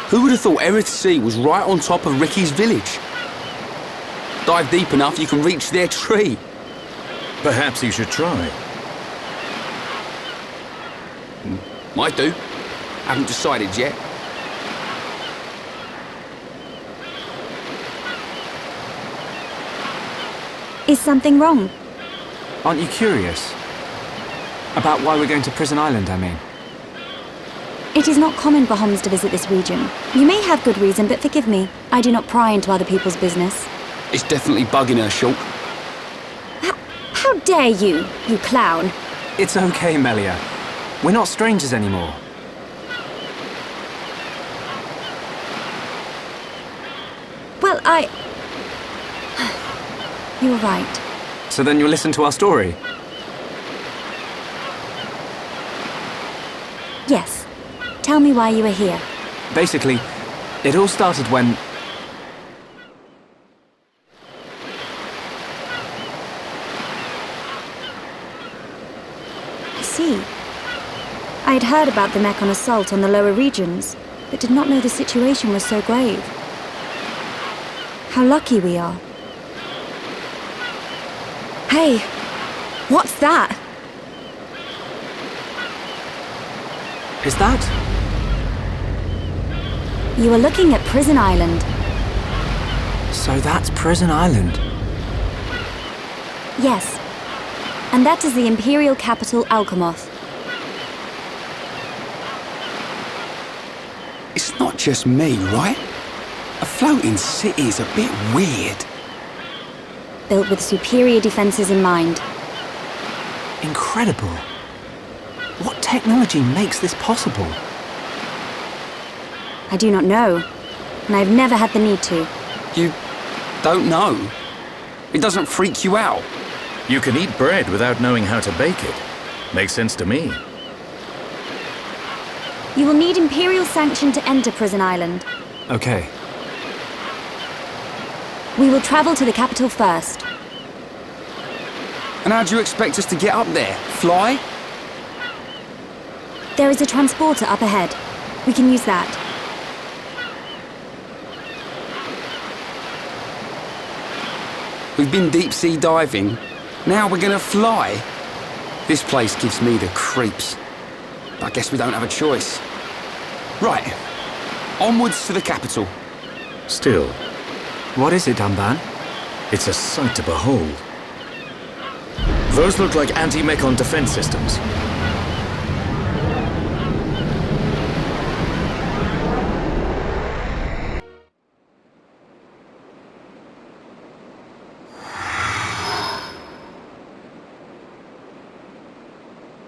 Who would have thought Erith Sea was right on top of Ricky's village? Dive deep enough, you can reach their tree. Perhaps you should try. Might do. Haven't decided yet. Is something wrong? Aren't you curious? About why we're going to Prison Island, I mean. It is not common for Homs to visit this region. You may have good reason, but forgive me. I do not pry into other people's business. It's definitely bugging her, Shulk. How dare you, you clown? It's okay, Melia. We're not strangers anymore. Well, You were right. So then you'll listen to our story? Yes. Tell me why you were here. Basically, it all started when... I see. I had heard about the Mechon assault on the lower regions, but did not know the situation was so grave. How lucky we are. Hey, what's that? Is that? You are looking at Prison Island. So that's Prison Island. Yes. And that is the Imperial capital, Alcamoth. It's not just me, right? A floating city is a bit weird. Built with superior defenses in mind. Incredible. What technology makes this possible? I do not know, and I've never had the need to. You don't know? It doesn't freak you out? You can eat bread without knowing how to bake it. Makes sense to me. You will need Imperial sanction to enter Prison Island. Okay. We will travel to the capital first. And how do you expect us to get up there? Fly? There is a transporter up ahead. We can use that. We've been deep-sea diving. Now we're gonna fly. This place gives me the creeps. I guess we don't have a choice. Right. Onwards to the capital. Still, What is it, Dunban? it's a sight to behold. Those look like anti-Mechon defense systems.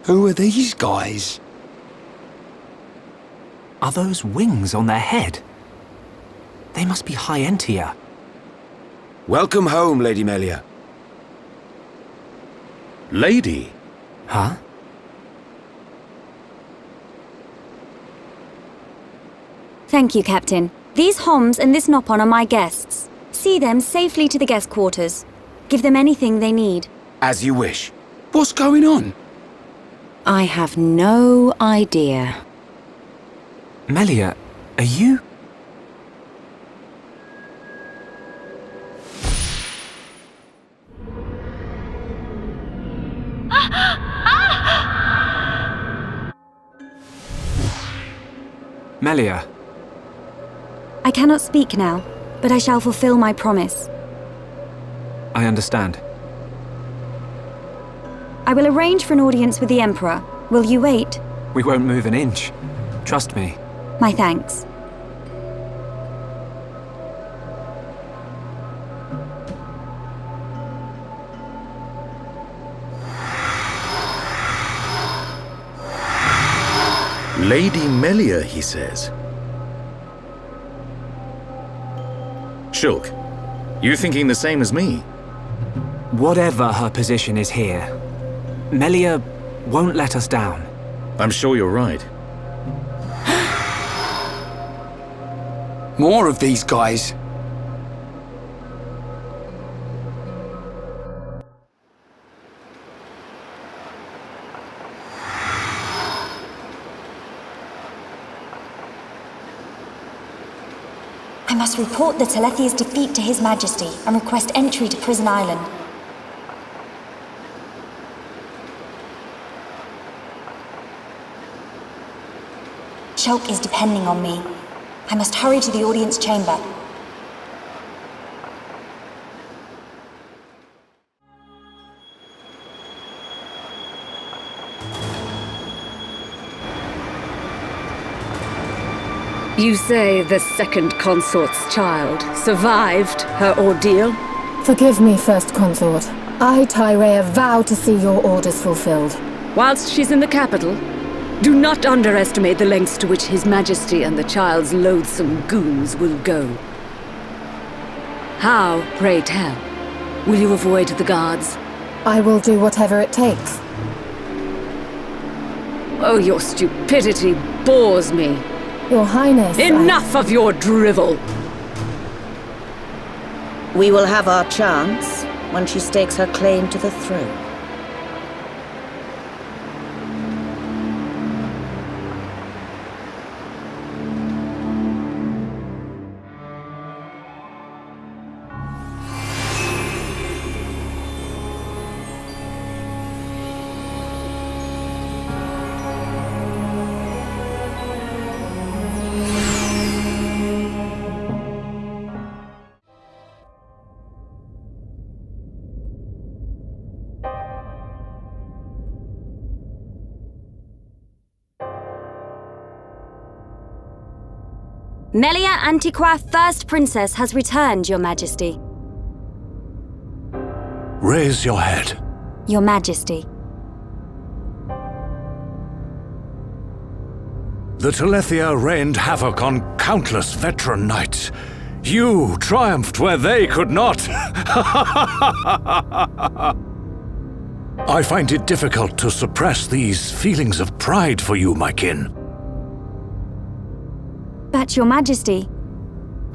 Who are these guys? Are those wings on their head? They must be high Entia. Welcome home, Lady Melia. Lady? Huh? Thank you, Captain. These Homs and this Nopon are my guests. See them safely to the guest quarters. Give them anything they need. As you wish. What's going on? I have no idea. Melia, are you... Melia. I cannot speak now, but I shall fulfill my promise. I understand. I will arrange for an audience with the Emperor. Will you wait? We won't move an inch. Trust me. My thanks. Lady Melia, he says. Shulk, you thinking the same as me? Whatever her position is here, Melia won't let us down. I'm sure you're right. More of these guys. I must report the Telethia's defeat to His Majesty and request entry to Prison Island. Shulk is depending on me. I must hurry to the audience chamber. You say the second consort's child survived her ordeal? Forgive me, First Consort. I, Tyrea, vow to see your orders fulfilled. Whilst she's in the capital, do not underestimate the lengths to which His Majesty and the child's loathsome goons will go. How, pray tell, will you avoid the guards? I will do whatever it takes. Oh, your stupidity bores me. Your Highness, Enough of your drivel! We will have our chance when she stakes her claim to the throne. Melia Antiqua, First Princess, has returned, Your Majesty. Raise your head. Your Majesty. The Telethia rained havoc on countless veteran knights. You triumphed where they could not. I find it difficult to suppress these feelings of pride for you, my kin. But, Your Majesty,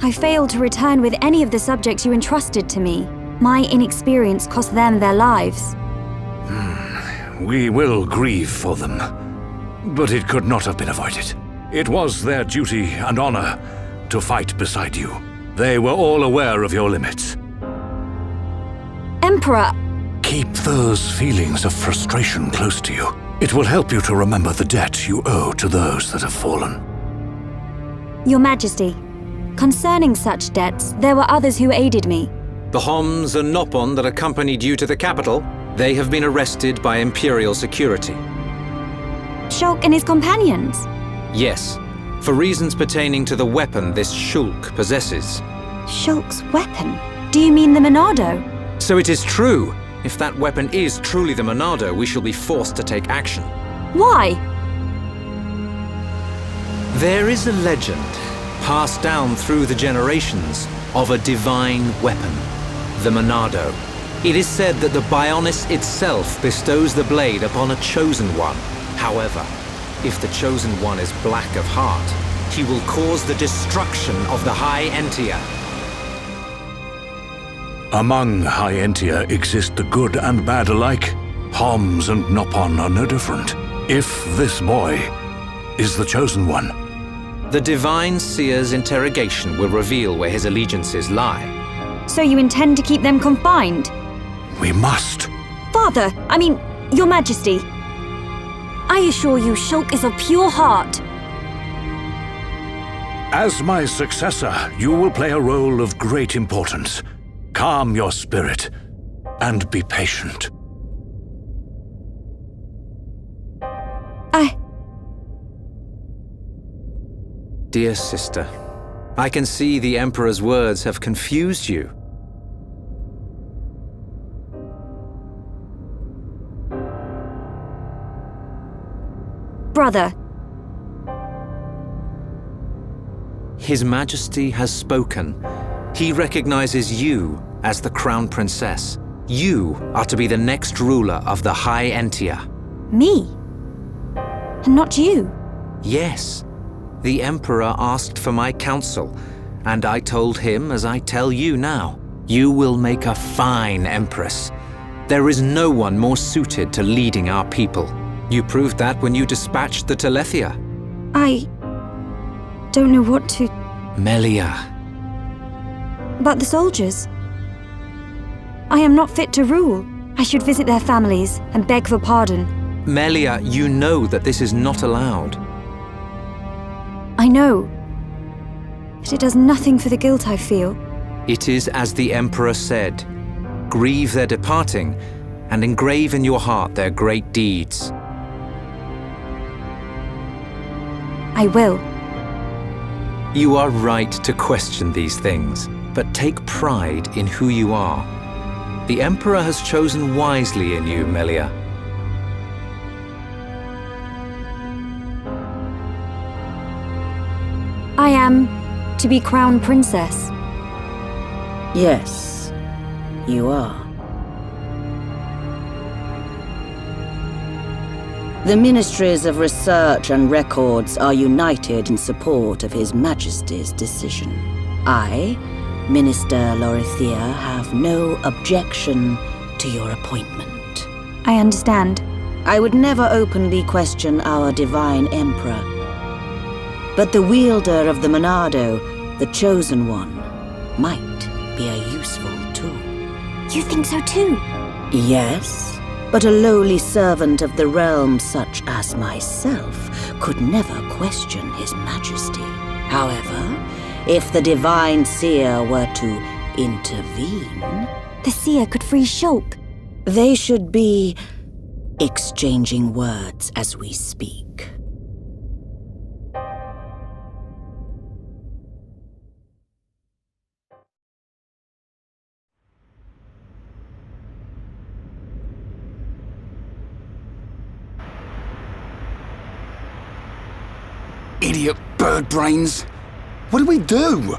I failed to return with any of the subjects you entrusted to me. My inexperience cost them their lives. We will grieve for them, but it could not have been avoided. It was their duty and honor to fight beside you. They were all aware of your limits. Emperor! Keep those feelings of frustration close to you. It will help you to remember the debt you owe to those that have fallen. Your Majesty, concerning such debts, there were others who aided me. The Homs and Nopon that accompanied you to the capital, they have been arrested by Imperial security. Shulk and his companions? Yes, for reasons pertaining to the weapon this Shulk possesses. Shulk's weapon? Do you mean the Monado? So it is true. If that weapon is truly the Monado, we shall be forced to take action. Why? There is a legend, passed down through the generations, of a divine weapon, the Monado. It is said that the Bionis itself bestows the blade upon a chosen one. However, if the chosen one is black of heart, he will cause the destruction of the High Entia. Among High Entia exist the good and bad alike. Homs and Nopon are no different. If this boy is the chosen one, the Divine Seer's interrogation will reveal where his allegiances lie. So you intend to keep them confined? we must. Father, Your Majesty. I assure you, Shulk is of pure heart. As my successor, you will play a role of great importance. Calm your spirit and be patient. Dear sister, I can see the Emperor's words have confused you. Brother. His Majesty has spoken. He recognizes you as the Crown Princess. You are to be the next ruler of the High Entia. Me? And not you? Yes. The Emperor asked for my counsel, and I told him as I tell you now. You will make a fine Empress. There is no one more suited to leading our people. You proved that when you dispatched the Telethia. I don't know what to... Melia, About the soldiers. I am not fit to rule. I should visit their families and beg for pardon. Melia, you know that this is not allowed. I know. But it does nothing for the guilt I feel. It is as the Emperor said. Grieve their departing, and engrave in your heart their great deeds. I will. You are right to question these things, but take pride in who you are. The Emperor has chosen wisely in you, Melia. I am to be crown princess. Yes, you are. The Ministries of Research and Records are united in support of His Majesty's decision. I, Minister Telethia, have no objection to your appointment. I understand. I would never openly question our Divine Emperor. But the wielder of the Monado, the Chosen One, might be a useful tool. You think so too? Yes. But a lowly servant of the realm such as myself could never question His Majesty. However, if the Divine Seer were to intervene... The Seer could free Shulk. They should be exchanging words as we speak. Idiot bird brains. What do we do?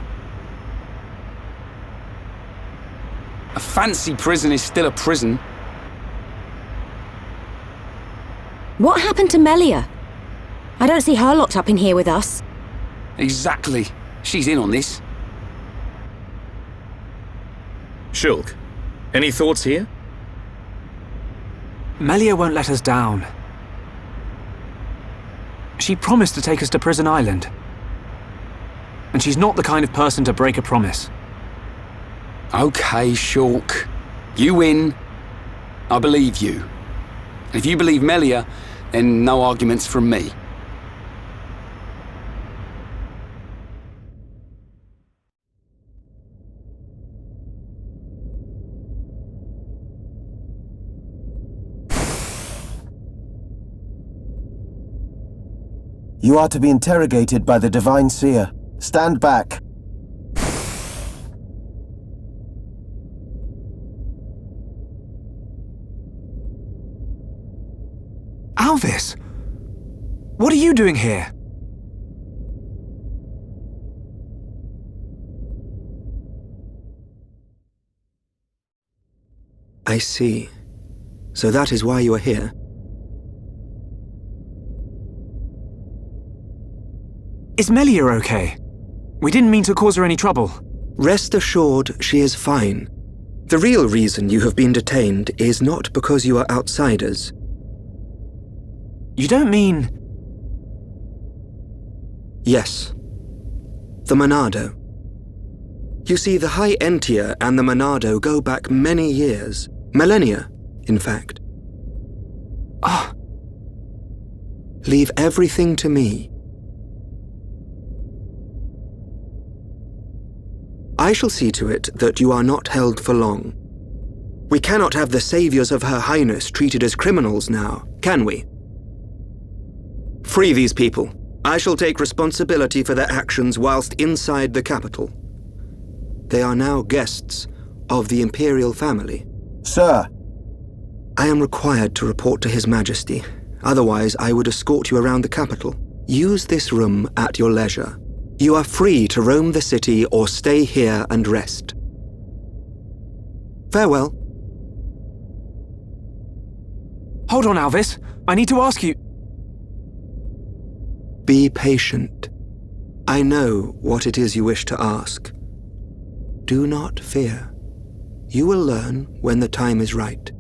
A fancy prison is still a prison. What happened to Melia? I don't see her locked up in here with us. Exactly. She's in on this. Shulk, any thoughts here? Melia won't let us down. She promised to take us to Prison Island. And she's not the kind of person to break a promise. Okay, Shulk. You win. I believe you. If you believe Melia, then no arguments from me. You are to be interrogated by the Divine Seer. Stand back. Alvis! What are you doing here? I see. So that is why you are here. Is Melia okay? We didn't mean to cause her any trouble. Rest assured, she is fine. The real reason you have been detained is not because you are outsiders. You don't mean... Yes. The Monado. You see, the High Entia and the Monado go back many years. Millennia, in fact. Ah. Leave everything to me. I shall see to it that you are not held for long. We cannot have the saviors of Her Highness treated as criminals now, can we? Free these people. I shall take responsibility for their actions whilst inside the capital. They are now guests of the Imperial family. Sir! I am required to report to His Majesty. Otherwise, I would escort you around the capital. Use this room at your leisure. You are free to roam the city or stay here and rest. Farewell. Hold on, Alvis. I need to ask you... Be patient. I know what it is you wish to ask. Do not fear. You will learn when the time is right.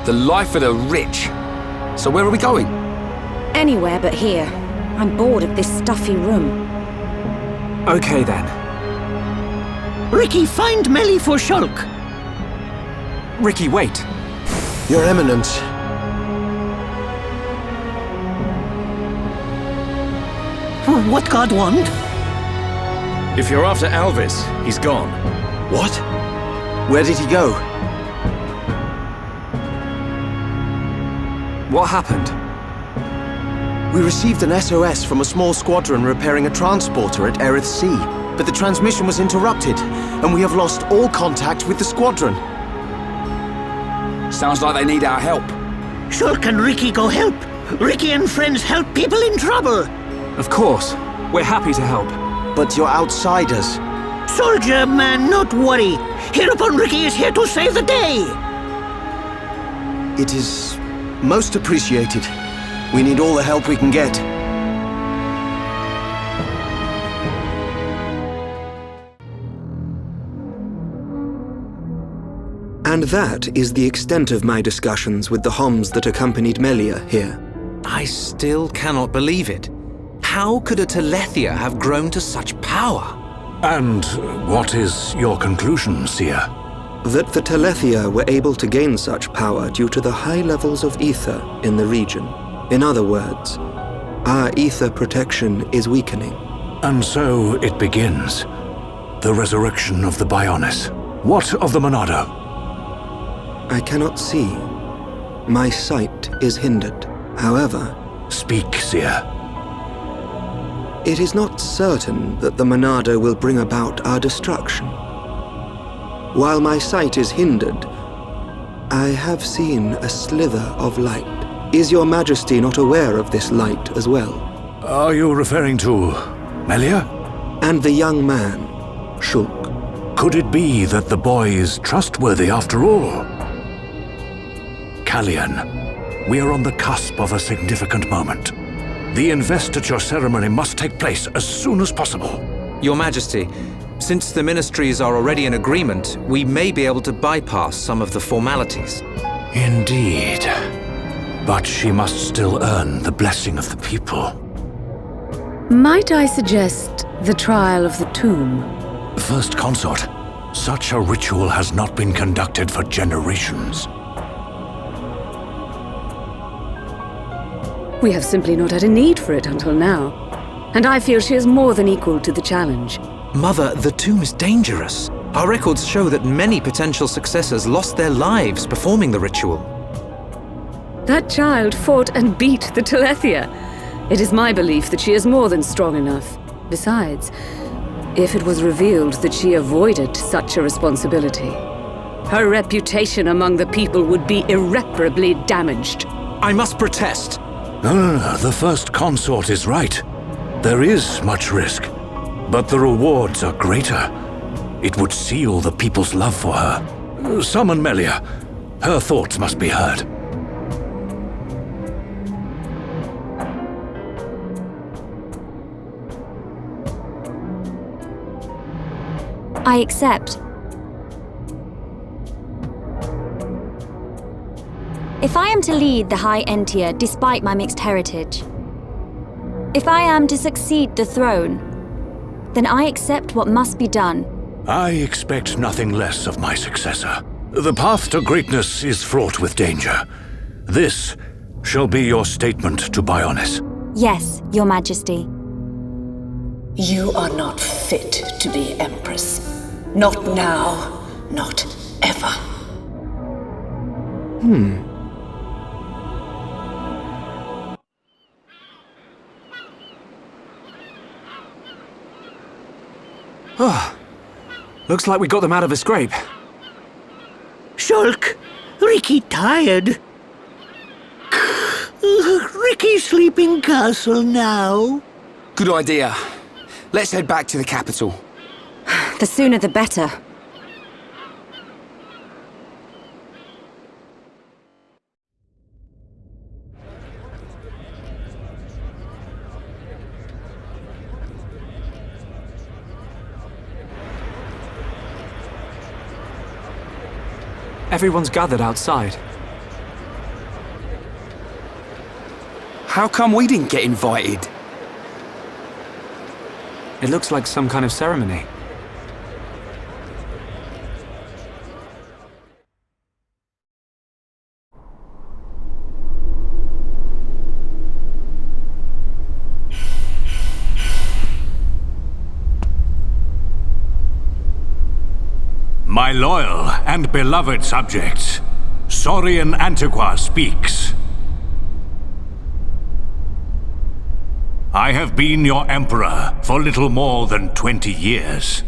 The life of the rich. So where are we going? Anywhere but here. I'm bored of this stuffy room. Okay then. Ricky, find Melia for Shulk. Ricky, wait. Your Eminence. What God want? If you're after Alvis, he's gone. What? Where did he go? What happened? We received an SOS from a small squadron repairing a transporter at Erith Sea, but the transmission was interrupted, and we have lost all contact with the squadron. Sounds like they need our help. Shulk and Ricky go help. Ricky and friends help people in trouble. Of course. We're happy to help. But you're outsiders. Soldier man, not worry. Hereupon Ricky is here to save the day. It is most appreciated. We need all the help we can get. And that is the extent of my discussions with the Homs that accompanied Melia here. I still cannot believe it. How could a Telethia have grown to such power? And what is your conclusion, Seer? That the Telethia were able to gain such power due to the high levels of ether in the region. In other words, our ether protection is weakening. And so it begins. The resurrection of the Bionis. What of the Monado? I cannot see. My sight is hindered. However... Speak, Seer. It is not certain that the Monado will bring about our destruction. While my sight is hindered, I have seen a slither of light. Is your Majesty not aware of this light as well? Are you referring to Melia? And the young man, Shulk. Could it be that the boy is trustworthy after all? Callian, we are on the cusp of a significant moment. The investiture ceremony must take place as soon as possible. Your Majesty, since the ministries are already in agreement, we may be able to bypass some of the formalities. Indeed. But she must still earn the blessing of the people. Might I suggest the trial of the tomb? First Consort, such a ritual has not been conducted for generations. We have simply not had a need for it until now. And I feel she is more than equal to the challenge. Mother, the tomb is dangerous. Our records show that many potential successors lost their lives performing the ritual. That child fought and beat the Telethia. It is my belief that she is more than strong enough. Besides, if it was revealed that she avoided such a responsibility, her reputation among the people would be irreparably damaged. I must protest. No, the First Consort is right. There is much risk, but the rewards are greater. It would seal the people's love for her. Summon Melia. Her thoughts must be heard. I accept. If I am to lead the High Entia despite my mixed heritage, if I am to succeed the throne, then I accept what must be done. I expect nothing less of my successor. The path to greatness is fraught with danger. This shall be your statement to Bionis. Yes, Your Majesty. You are not fit to be Empress. Not now, not ever. Oh, looks like we got them out of a scrape. Shulk, Ricky tired. Ricky sleeping castle now. Good idea. Let's head back to the capital. The sooner the better. Everyone's gathered outside. How come we didn't get invited? It looks like some kind of ceremony. My loyal and beloved subjects, Saurian Antiqua speaks. I have been your emperor for little more than 20 years.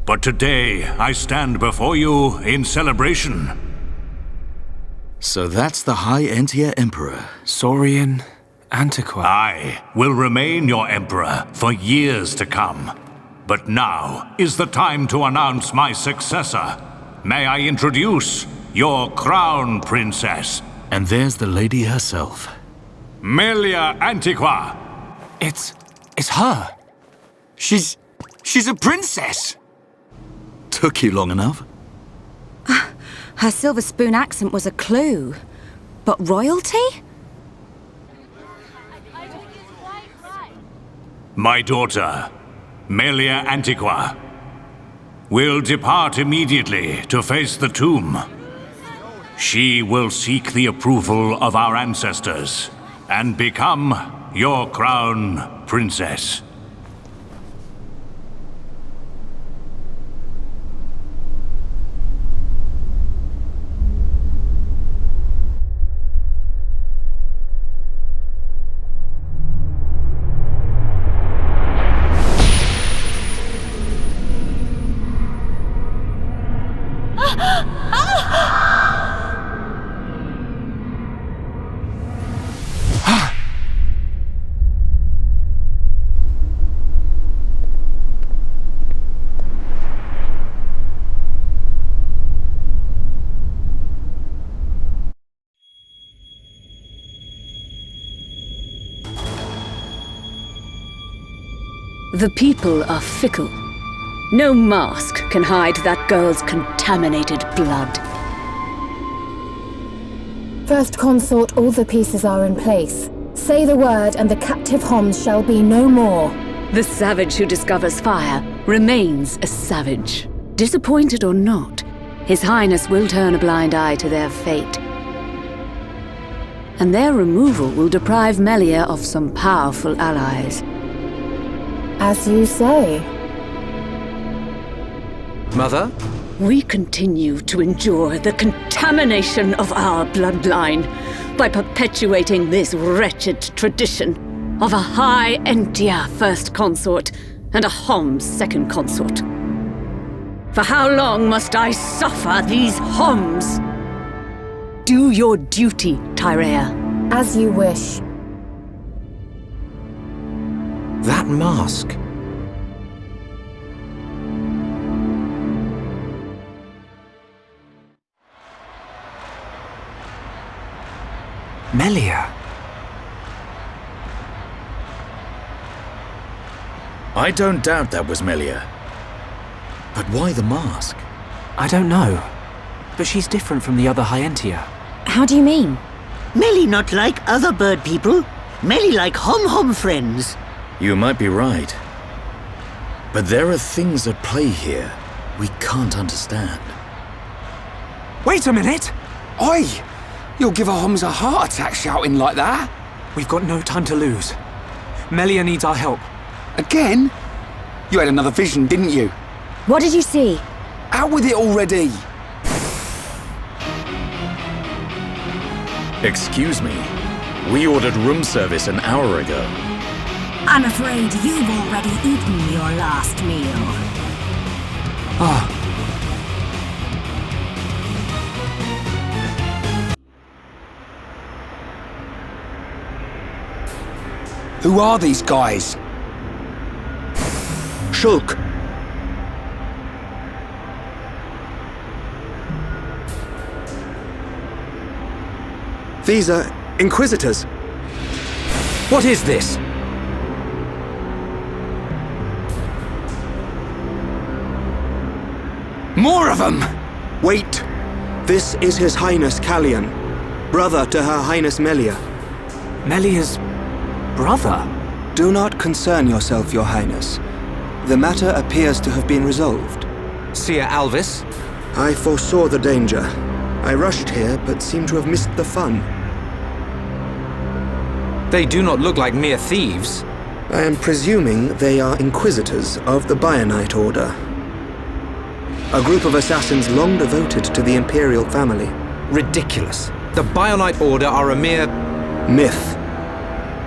But today I stand before you in celebration. So that's the High Entia Emperor. Saurian Antiqua. I will remain your emperor for years to come. But now is the time to announce my successor. May I introduce your crown princess? And there's the lady herself. Melia Antiqua. It's her. She's a princess. Took you long enough? Her silver spoon accent was a clue. But royalty? My daughter, Melia Antiqua, will depart immediately to face the tomb. She will seek the approval of our ancestors and become your crown princess. The people are fickle. No mask can hide that girl's contaminated blood. First Consort, all the pieces are in place. Say the word and the captive Homs shall be no more. The savage who discovers fire remains a savage. Disappointed or not, His Highness will turn a blind eye to their fate. And their removal will deprive Melia of some powerful allies. As you say. Mother? We continue to endure the contamination of our bloodline by perpetuating this wretched tradition of a High Entia First Consort and a Homs Second Consort. For how long must I suffer these Homs? Do your duty, Tyrea. As you wish. That mask. Melia. I don't doubt that was Melia. But why the mask? I don't know. But she's different from the other High Entia. How do you mean? Melia not like other bird people. Melia like hom-hom friends. You might be right. But there are things at play here we can't understand. Wait a minute! Oi! You'll give our Homs a heart attack shouting like that. We've got no time to lose. Melia needs our help. Again? You had another vision, didn't you? What did you see? Out with it already! Excuse me. We ordered room service an hour ago. I'm afraid you've already eaten your last meal. Ah. Who are these guys? Shulk. These are Inquisitors. What is this? More of them! Wait. This is His Highness Callion, brother to Her Highness Melia. Melia's brother? Do not concern yourself, Your Highness. The matter appears to have been resolved. Seer Alvis? I foresaw the danger. I rushed here, but seem to have missed the fun. They do not look like mere thieves. I am presuming they are inquisitors of the Bionite Order. A group of assassins long devoted to the Imperial family. Ridiculous. The Bionite Order are a mere... myth.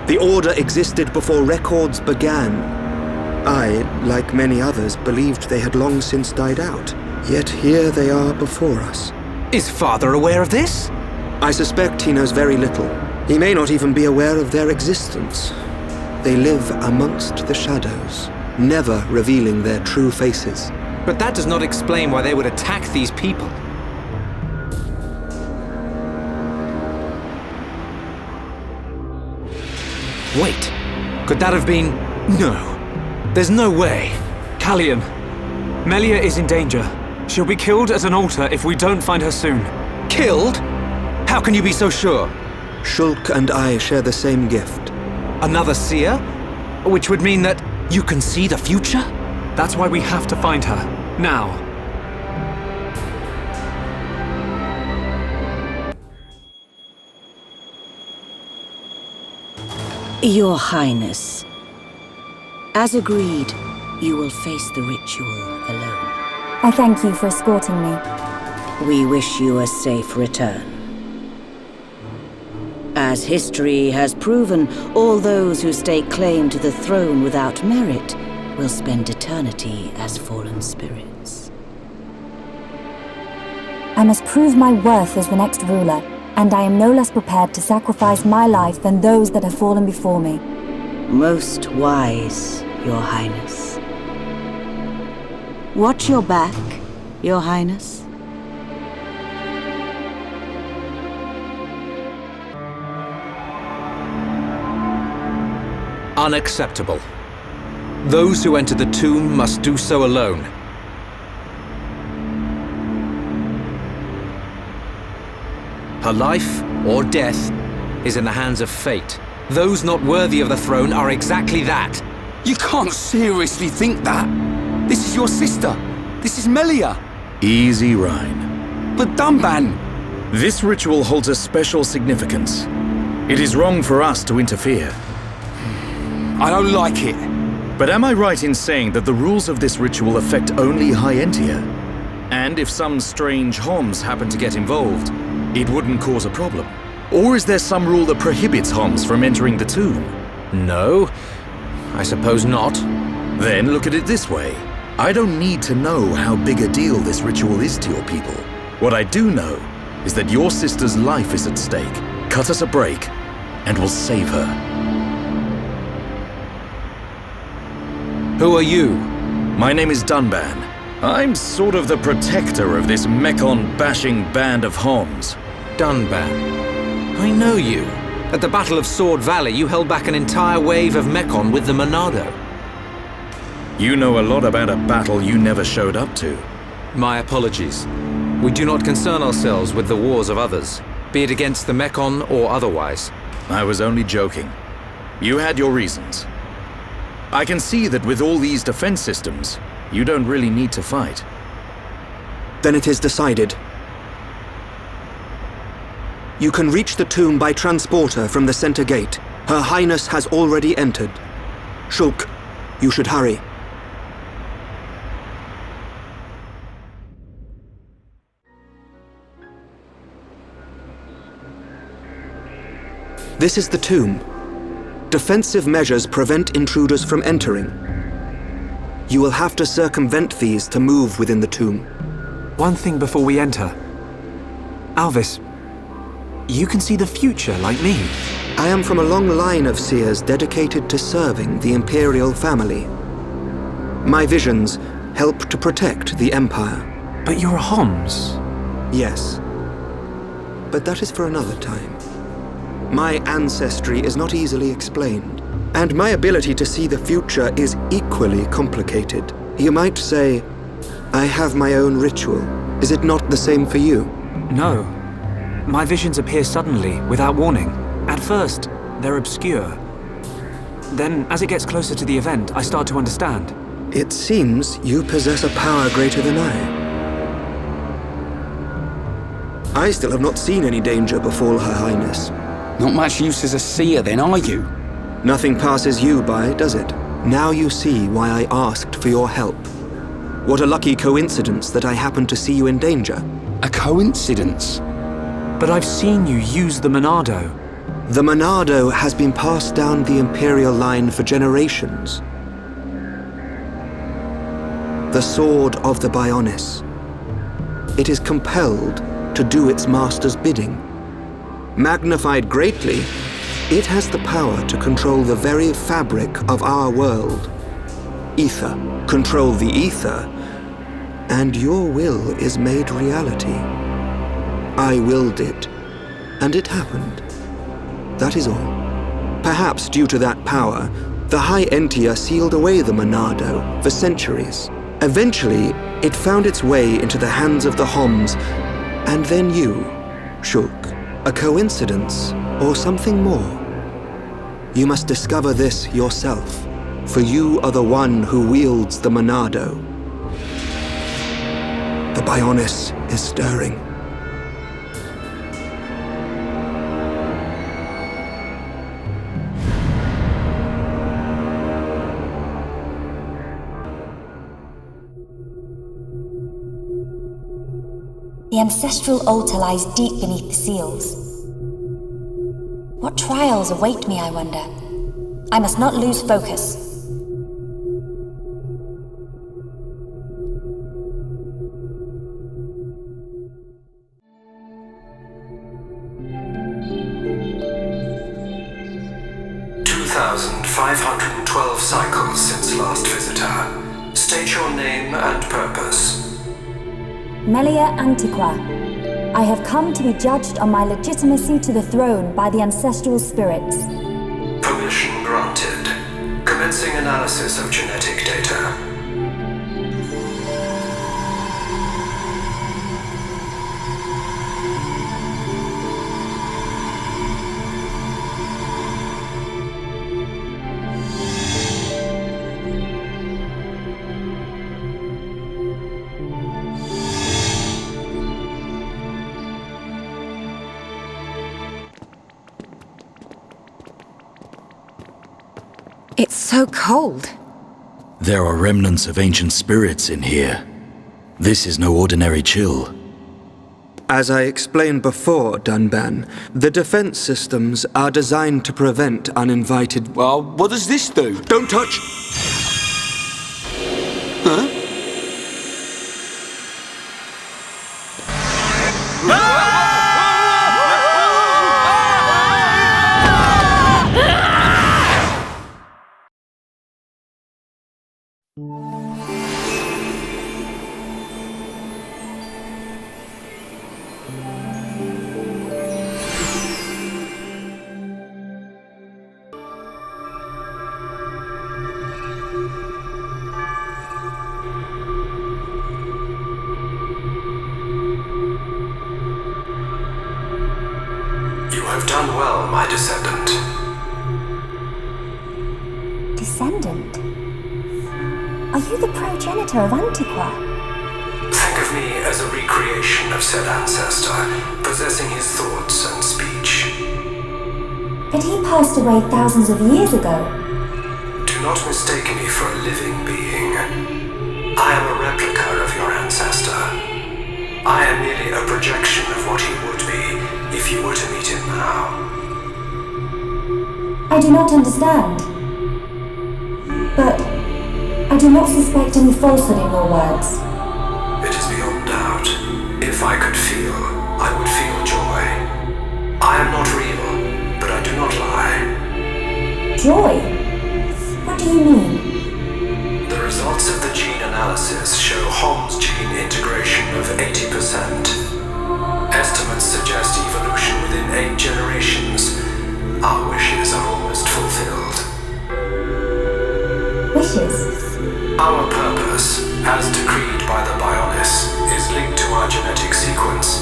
The Order existed before records began. I, like many others, believed they had long since died out. Yet here they are before us. Is Father aware of this? I suspect he knows very little. He may not even be aware of their existence. They live amongst the shadows, never revealing their true faces. But that does not explain why they would attack these people. Wait, could that have been... No. There's no way. Callian, Melia is in danger. She'll be killed at an altar if we don't find her soon. Killed? How can you be so sure? Shulk and I share the same gift. Another seer? Which would mean that you can see the future? That's why we have to find her. Now. Your Highness, as agreed, you will face the ritual alone. I thank you for escorting me. We wish you a safe return. As history has proven, all those who stake claim to the throne without merit will spend eternity as fallen spirits. I must prove my worth as the next ruler, and I am no less prepared to sacrifice my life than those that have fallen before me. Most wise, Your Highness. Watch your back, Your Highness. Unacceptable. Those who enter the tomb must do so alone. Her life, or death, is in the hands of fate. Those not worthy of the throne are exactly that. You can't seriously think that. This is your sister. This is Melia. Easy, Rhine. But Dunban... This ritual holds a special significance. It is wrong for us to interfere. I don't like it. But am I right in saying that the rules of this ritual affect only High Entia? And if some strange Homs happen to get involved, it wouldn't cause a problem? Or is there some rule that prohibits Homs from entering the tomb? No, I suppose not. Then look at it this way. I don't need to know how big a deal this ritual is to your people. What I do know is that your sister's life is at stake. Cut us a break, and we'll save her. Who are you? My name is Dunban. I'm sort of the protector of this Mekon-bashing band of Homs. Dunban. I know you. At the Battle of Sword Valley, you held back an entire wave of Mekon with the Monado. You know a lot about a battle you never showed up to. My apologies. We do not concern ourselves with the wars of others, be it against the Mekon or otherwise. I was only joking. You had your reasons. I can see that with all these defense systems, you don't really need to fight. Then it is decided. You can reach the tomb by transporter from the center gate. Her Highness has already entered. Shulk, you should hurry. This is the tomb. Defensive measures prevent intruders from entering. You will have to circumvent these to move within the tomb. One thing before we enter. Alvis, you can see the future like me. I am from a long line of seers dedicated to serving the Imperial family. My visions help to protect the Empire. But you're a Homs. Yes. But that is for another time. My ancestry is not easily explained, and my ability to see the future is equally complicated. You might say, I have my own ritual. Is it not the same for you? No. My visions appear suddenly, without warning. At first, they're obscure. Then, as it gets closer to the event, I start to understand. It seems you possess a power greater than I still have not seen any danger befall Her Highness. Not much use as a seer then, are you? Nothing passes you by, does it? Now you see why I asked for your help. What a lucky coincidence that I happened to see you in danger. A coincidence? But I've seen you use the Monado. The Monado has been passed down the Imperial line for generations. The sword of the Bionis. It is compelled to do its master's bidding. Magnified greatly, it has the power to control the very fabric of our world. Ether. Control the ether, and your will is made reality. I willed it, and it happened. That is all. Perhaps due to that power, the High Entia sealed away the Monado for centuries. Eventually, it found its way into the hands of the Homs, and then you, Shulk. A coincidence, or something more? You must discover this yourself, for you are the one who wields the Monado. The Bionis is stirring. The ancestral altar lies deep beneath the seals. What trials await me, I wonder? I must not lose focus. $2,512 cycles since last visitor. State your name and purpose. Melia Antiqua. I have come to be judged on my legitimacy to the throne by the ancestral spirits. Permission granted. Commencing analysis of genetic data. It's so cold. There are remnants of ancient spirits in here. This is no ordinary chill. As I explained before, Dunban, the defense systems are designed to prevent uninvited... Well, what does this do? Don't touch! Huh? You have done well, my descendant. Descendant? Are you the progenitor of Antiqua? Think of me as a recreation of said ancestor, possessing his thoughts and speech. But he passed away thousands of years ago. Do not mistake me for a living being. I am a replica of your ancestor. I am merely a projection of what he would be if you were to meet him now. I do not understand. But I do not suspect any falsehood in your words. It is beyond doubt. If I could feel, I would feel joy. I am not real, but I do not lie. Joy? What do you mean? The results of the gene analysis show Holmes gene integration of 80%. Estimates suggest evolution within 8 generations. Our wishes are almost fulfilled. Wishes? Our purpose, as decreed by the Bionis, is linked to our genetic sequence.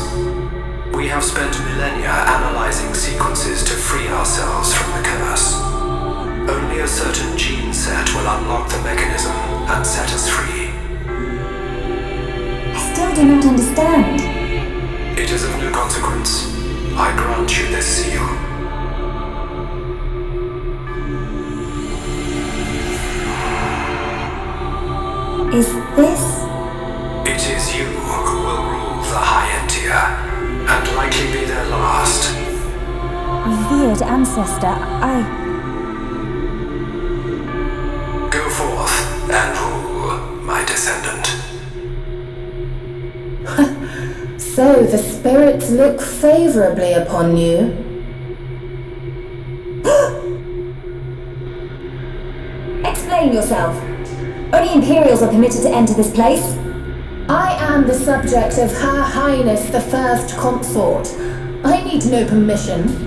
We have spent millennia analyzing sequences to free ourselves from the curse. Only a certain gene set will unlock the mechanism and set us free. I still do not understand. It is of no consequence. I grant you this seal. Is this? It is you who will rule the High Entia, and likely be their last. Revered ancestor, Go forth and rule, my descendant. So the spirits look favorably upon you. Explain yourself. Only Imperials are permitted to enter this place. I am the subject of Her Highness the First Consort. I need no permission.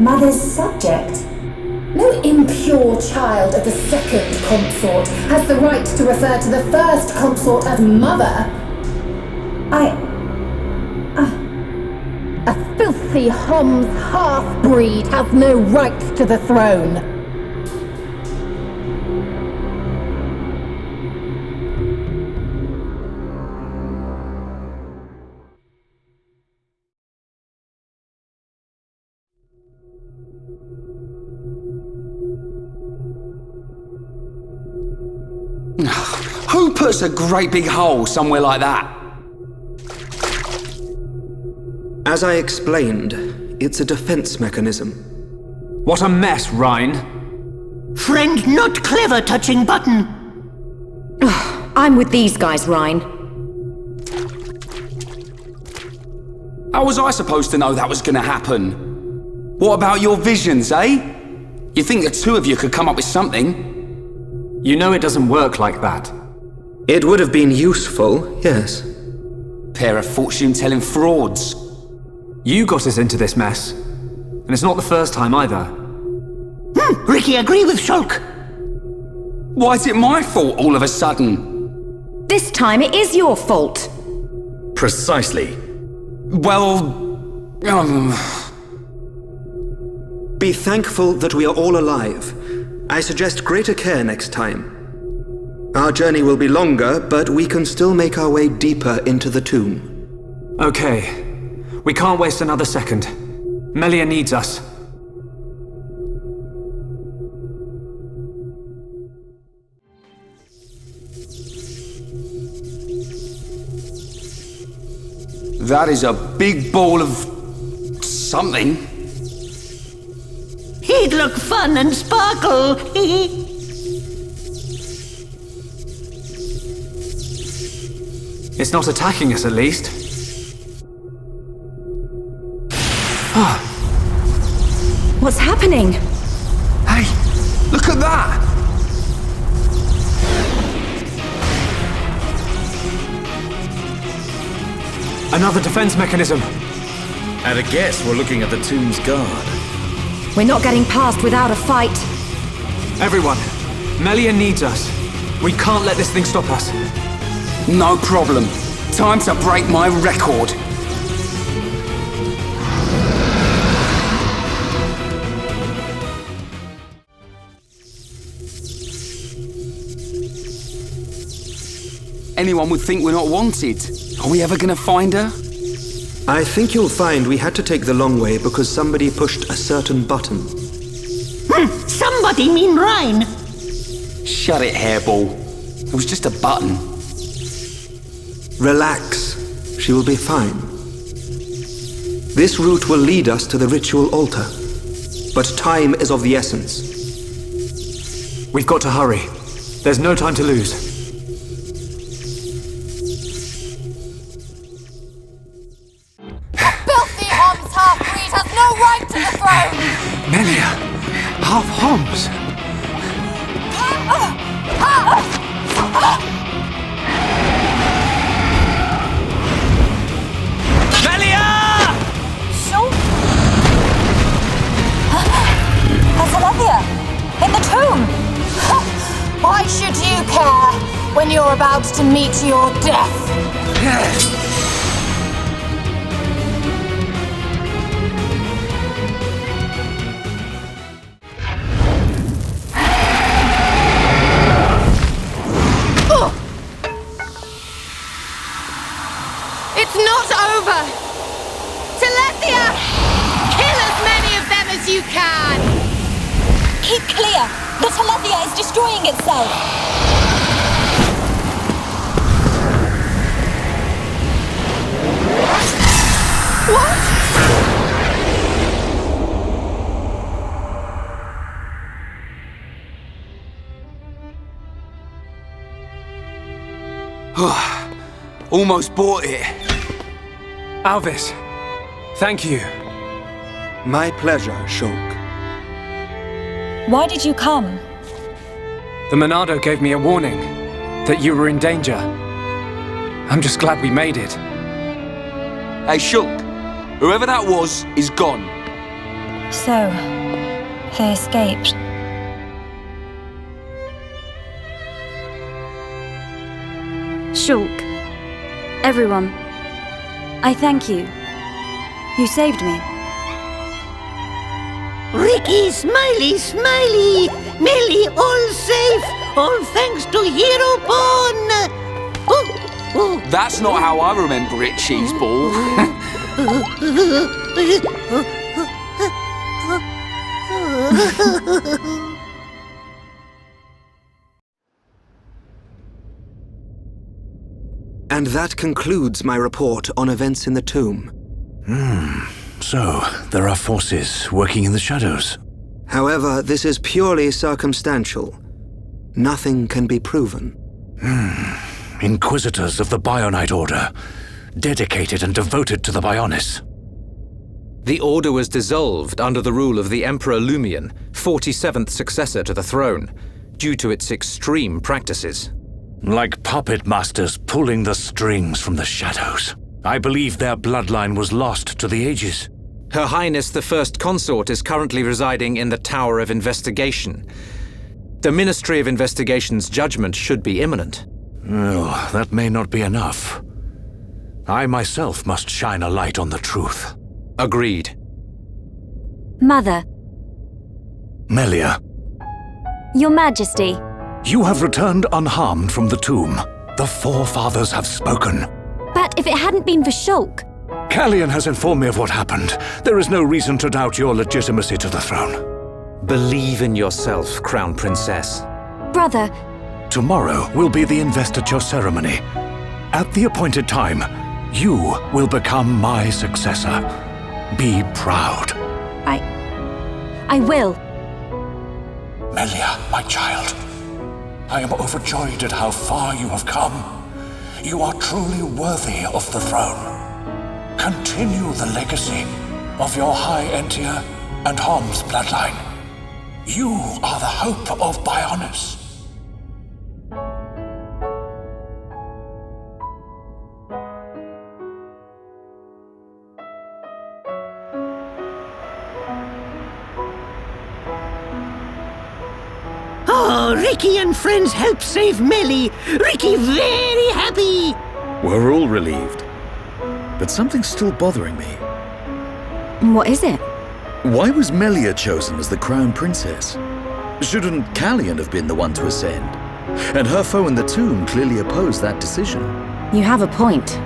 Mother's subject? No impure child of the Second Consort has the right to refer to the First Consort as Mother. A filthy Hom's half-breed has no right to the throne. Who puts a great big hole somewhere like that? As I explained, it's a defense mechanism. What a mess, Rhine. Friend not clever touching button. I'm with these guys, Rhine. How was I supposed to know that was gonna happen? What about your visions, eh? You think the two of you could come up with something? You know it doesn't work like that. It would have been useful, yes. Pair of fortune-telling frauds. You got us into this mess. And it's not the first time either. Ricky, agree with Shulk. Why is it my fault all of a sudden? This time it is your fault. Precisely. Well... Be thankful that we are all alive. I suggest greater care next time. Our journey will be longer, but we can still make our way deeper into the tomb. Okay. We can't waste another second. Melia needs us. That is a big ball of... something. He'd look fun and sparkle. It's not attacking us, at least. What's happening? Hey, look at that! Another defense mechanism. At a guess, we're looking at the tomb's guard. We're not getting past without a fight. Everyone, Melia needs us. We can't let this thing stop us. No problem. Time to break my record. Anyone would think we're not wanted. Are we ever gonna find her? I think you'll find we had to take the long way because somebody pushed a certain button. Somebody mean Rhine. Shut it, hairball. It was just a button. Relax. She will be fine. This route will lead us to the ritual altar. But time is of the essence. We've got to hurry. There's no time to lose. Filthy Hom's half-breed has no right to the throne! Melia! Half Homs! Melia! Shulk? Telethia! In the tomb! Why should you care when you're about to meet your death? destroying itself! Almost bought it. Alvis, thank you. My pleasure, Shulk. Why did you come? The Monado gave me a warning that you were in danger. I'm just glad we made it. Hey, Shulk. Whoever that was is gone. So, they escaped. Shulk. Everyone. I thank you. You saved me. Ricky, Smiley, Smiley! Melia, all safe! All thanks to Hero Pawn! Oh. That's not how I remember it, Cheeseball. And that concludes my report on events in the tomb. So, there are forces working in the shadows. However, this is purely circumstantial. Nothing can be proven. Inquisitors of the Bionite Order, dedicated and devoted to the Bionis. The Order was dissolved under the rule of the Emperor Lumion, 47th successor to the throne, due to its extreme practices. Like puppet masters pulling the strings from the shadows. I believe their bloodline was lost to the ages. Her Highness the First Consort is currently residing in the Tower of Investigation. The Ministry of Investigation's judgment should be imminent. Oh, that may not be enough. I myself must shine a light on the truth. Agreed. Mother. Melia. Your Majesty. You have returned unharmed from the tomb. The Forefathers have spoken. But if it hadn't been for Shulk... Callion has informed me of what happened. There is no reason to doubt your legitimacy to the throne. Believe in yourself, Crown Princess. Brother... Tomorrow will be the investiture ceremony. At the appointed time, you will become my successor. Be proud. I will. Melia, my child. I am overjoyed at how far you have come. You are truly worthy of the throne. Continue the legacy of your High Entia and Hom's bloodline. You are the hope of Bionis. Oh, Ricky and friends helped save Melia. Ricky very happy. We're all relieved. But something's still bothering me. What is it? Why was Melia chosen as the Crown Princess? Shouldn't Callion have been the one to ascend? And her foe in the tomb clearly opposed that decision. You have a point.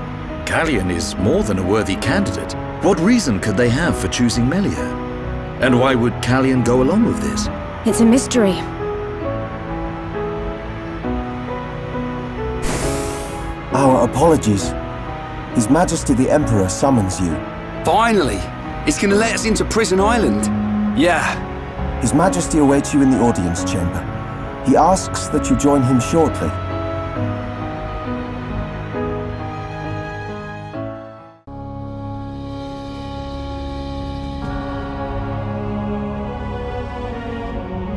Callion is more than a worthy candidate. What reason could they have for choosing Melia? And why would Callion go along with this? It's a mystery. Our apologies. His Majesty the Emperor summons you. Finally! He's gonna let us into Prison Island. Yeah. His Majesty awaits you in the audience chamber. He asks that you join him shortly.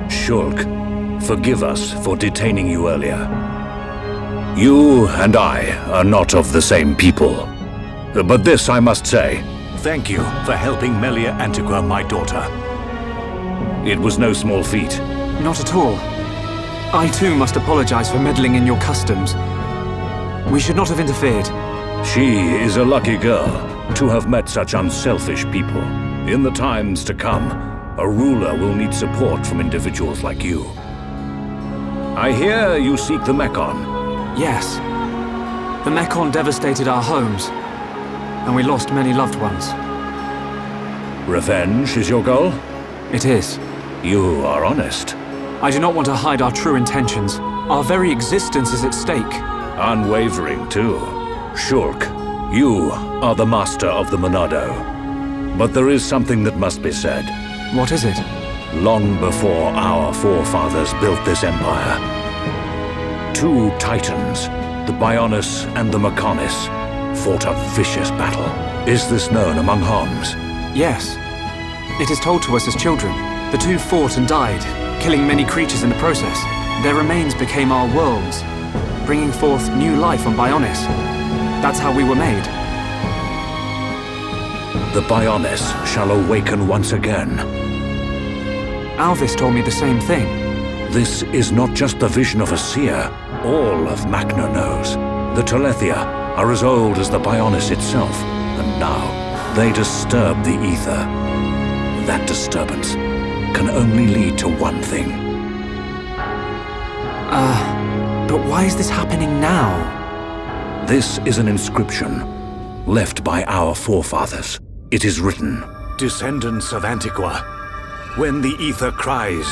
Shulk, forgive us for detaining you earlier. You and I are not of the same people. But this I must say. Thank you for helping Melia Antiqua, my daughter. It was no small feat. Not at all. I too must apologize for meddling in your customs. We should not have interfered. She is a lucky girl to have met such unselfish people. In the times to come, a ruler will need support from individuals like you. I hear you seek the Mekon. Yes. The Mekon devastated our homes, and we lost many loved ones. Revenge is your goal? It is. You are honest. I do not want to hide our true intentions. Our very existence is at stake. Unwavering, too. Shulk, you are the master of the Monado. But there is something that must be said. What is it? Long before our forefathers built this empire, two titans, the Bionis and the Mechonis, fought a vicious battle. Is this known among Homs? Yes. It is told to us as children. The two fought and died, killing many creatures in the process. Their remains became our worlds, bringing forth new life on Bionis. That's how we were made. The Bionis shall awaken once again. Alvis told me the same thing. This is not just the vision of a seer. All of Macna knows. The Telethia are as old as the Bionis itself, and now they disturb the ether. That disturbance can only lead to one thing. But why is this happening now? This is an inscription left by our forefathers. It is written, "Descendants of Antiqua, when the ether cries,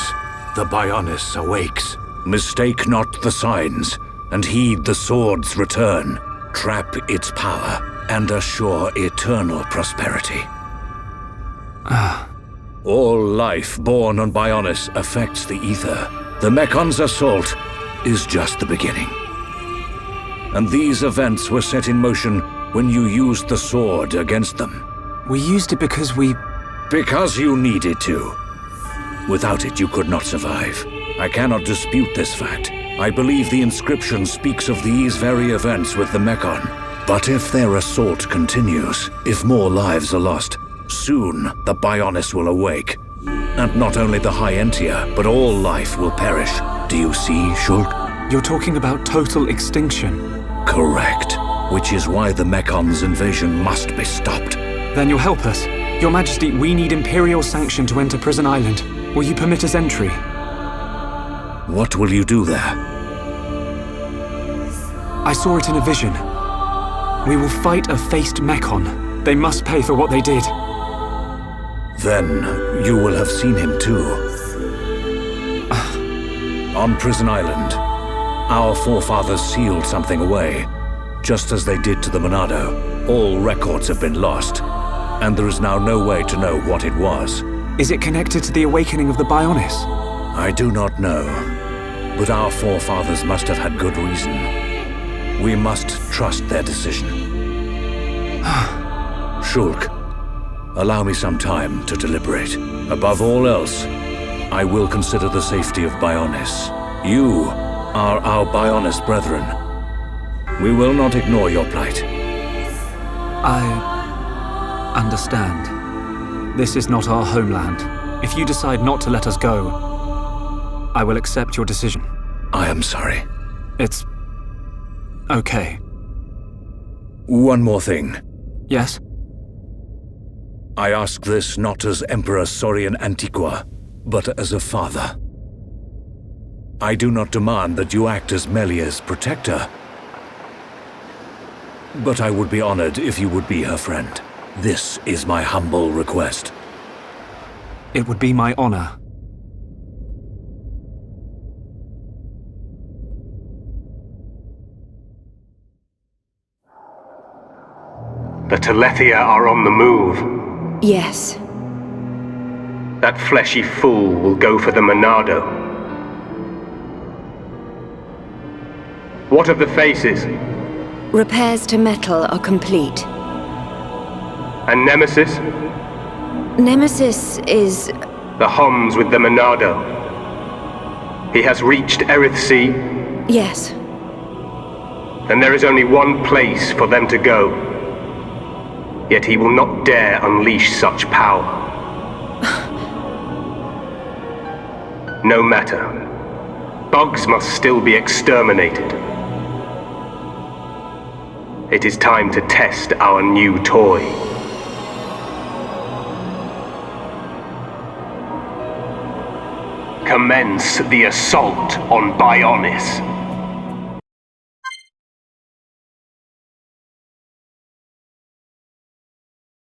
the Bionis awakes. Mistake not the signs, and heed the sword's return. Trap its power, and assure eternal prosperity." All life born on Bionis affects the ether. The Mechon's assault is just the beginning. And these events were set in motion when you used the sword against them. We used it because Because you needed to. Without it, you could not survive. I cannot dispute this fact. I believe the inscription speaks of these very events with the Mechon. But if their assault continues, if more lives are lost, soon the Bionis will awake. And not only the High Entia, but all life will perish. Do you see, Shulk? You're talking about total extinction. Correct. Which is why the Mekon's invasion must be stopped. Then you'll help us. Your Majesty, we need Imperial sanction to enter Prison Island. Will you permit us entry? What will you do there? I saw it in a vision. We will fight a faced Mechon. They must pay for what they did. Then you will have seen him too. On Prison Island, our forefathers sealed something away, just as they did to the Monado. All records have been lost, and there is now no way to know what it was. Is it connected to the awakening of the Bionis? I do not know, but our forefathers must have had good reason. We must trust their decision. Shulk, allow me some time to deliberate. Above all else, I will consider the safety of Bionis. You are our Bionis brethren. We will not ignore your plight. I understand. This is not our homeland. If you decide not to let us go, I will accept your decision. I am sorry. It's okay. One more thing. Yes? I ask this not as Emperor Saurian Antiqua, but as a father. I do not demand that you act as Melia's protector, but I would be honored if you would be her friend. This is my humble request. It would be my honor. The Telethia are on the move. Yes. That fleshy fool will go for the Monado. What of the faces? Repairs to metal are complete. And Nemesis? Nemesis is... The Homs with the Monado. He has reached Erith Sea? Yes. Then there is only one place for them to go. Yet he will not dare unleash such power. No matter. Bugs must still be exterminated. It is time to test our new toy. Commence the assault on Bionis.